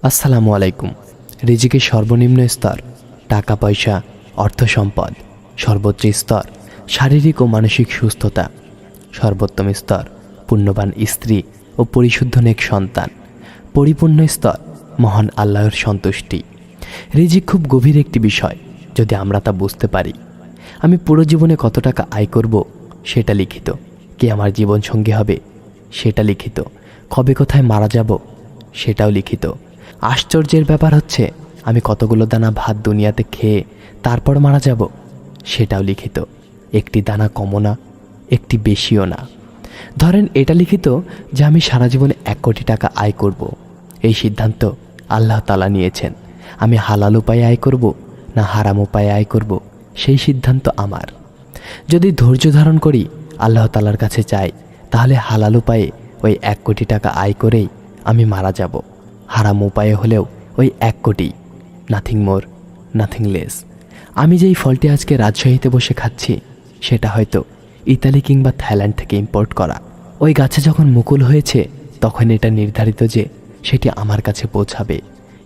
আসসালামু আলাইকুম। রিজিকের সর্বনিম্ন স্তর টাকা পয়সা, অর্থ সম্পদ। সর্বোচ্চ স্তর শারীরিক ও মানসিক সুস্থতা। সর্বোত্তম স্তর পুণ্যবান স্ত্রী ও পরিশুদ্ধ নেক সন্তান। পরিপূর্ণ স্তর মহান আল্লাহর সন্তুষ্টি। রিজিক খুব গভীর একটি বিষয় যদি আমরা তা বুঝতে পারি। আমি পুরো জীবনে কত টাকা আয় করব সেটা লিখিত, কে আমার জীবনসঙ্গী হবে সেটা লিখিত, কবে কোথায় মারা যাব সেটাও লিখিত। আশ্চর্যের ব্যাপার হচ্ছে আমি কতগুলো দানা ভাত দুনিয়াতে খেয়ে তারপর মারা যাব সেটাও লিখিত। একটি দানা কমও না, একটি বেশিও না। ধরেন এটা লিখিত যে আমি সারা জীবনে 1 কোটি টাকা আয় করব। এই সিদ্ধান্ত আল্লাহ তাআলা নিয়েছেন। আমি হালাল উপায়ে আয় করব না হারাম উপায়ে আয় করব সেই সিদ্ধান্ত আমার। যদি ধৈর্য ধারণ করি, আল্লাহ তাআলার কাছে চাই, তাহলে হালাল উপায়ে ওই 1 কোটি টাকা আয় করেই আমি মারা যাব। হারাম উপায়ে হলেও ওই 1 কোটি, নাথিং মোর নাথিং লেস। আমি যেই ফলটি আজকে রাজশাহীতে বসে খাচ্ছি সেটা হয়তো ইতালি কিংবা থাইল্যান্ড থেকে ইম্পোর্ট করা। ওই গাছে যখন মুকুল হয়েছে তখন এটা নির্ধারিত যে সেটি আমার কাছে পৌঁছাবে।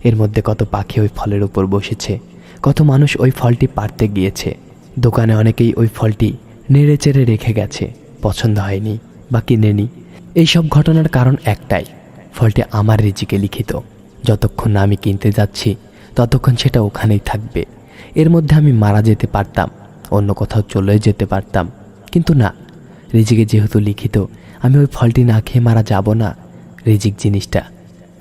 এর মধ্যে কত পাখি ওই ফলের উপর বসেছে, কত মানুষ ওই ফলটি পাড়তে গিয়েছে। দোকানে অনেকেই ওই ফলটি নেড়ে চেড়ে রেখে গেছে, পছন্দ হয়নি বা কিনেনি। এইসব ঘটনার কারণ একটাই, ফলটি আমার রিজিকে লিখিত। যতক্ষণ না আমি কিনতে যাচ্ছি ততক্ষণ সেটা ওখানেই থাকবে। এর মধ্যে আমি মারা যেতে পারতাম, অন্য কোথাও চলে যেতে পারতাম, কিন্তু না, রিজিকে যেহেতু লিখিত আমি ওই ফলটি না খেয়ে মারা যাব না। রিজিক জিনিসটা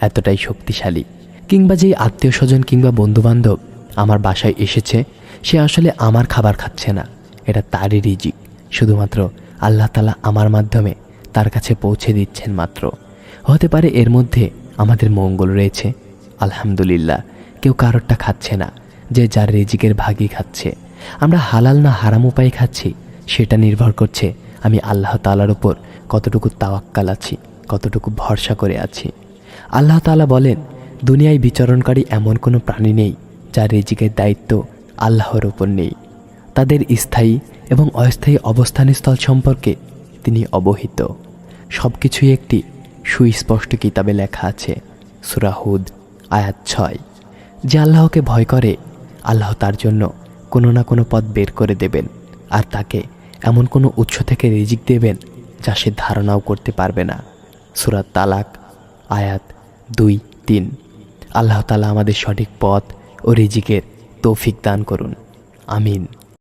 এতটাই শক্তিশালী। কিংবা যেই আত্মীয় স্বজন কিংবা বন্ধুবান্ধব আমার বাসায় এসেছে, সে আসলে আমার খাবার খাচ্ছে না, এটা তারই রিজিক। শুধুমাত্র আল্লাহ তাআলা আমার মাধ্যমে তার কাছে পৌঁছে দিচ্ছেন মাত্র। হতে পারে এর মধ্যে আমাদের মঙ্গল রয়েছে, আলহামদুলিল্লাহ। কেউ কারোরটা খাচ্ছে না, যে যার রিজিকের ভাগই খাচ্ছে। আমরা হালাল না হারাম উপায়ে খাচ্ছি সেটা নির্ভর করছে আমি আল্লাহ তাআলার উপর কতটুকু তাওয়াক্কাল আছি, কতটুকু ভরসা করে আছি। আল্লাহ তাআলা বলেন, দুনিয়ায় বিচরণকারী এমন কোনো প্রাণী নেই যার রিজিকের দায়িত্ব আল্লাহর উপর নেই। তাদের স্থায়ী এবং অস্থায়ী অবস্থানস্থল সম্পর্কে তিনি অবহিত। সব কিছুই একটি সুস্পষ্ট কিতাবে লেখা আছে। সূরা হুদ আয়াত 6। যে আল্লাহকে ভয় করে, আল্লাহ তার জন্য কোনো না কোনো পথ বের করে দেবেন, আর তাকে এমন কোনো উৎস থেকে রিজিক দেবেন যা সে ধারণাও করতে পারবে না। সূরা তালাক আয়াত 2-3। আল্লাহ তাআলা আমাদের সঠিক পথ ও রিজিকের তৌফিক দান করুন, আমিন।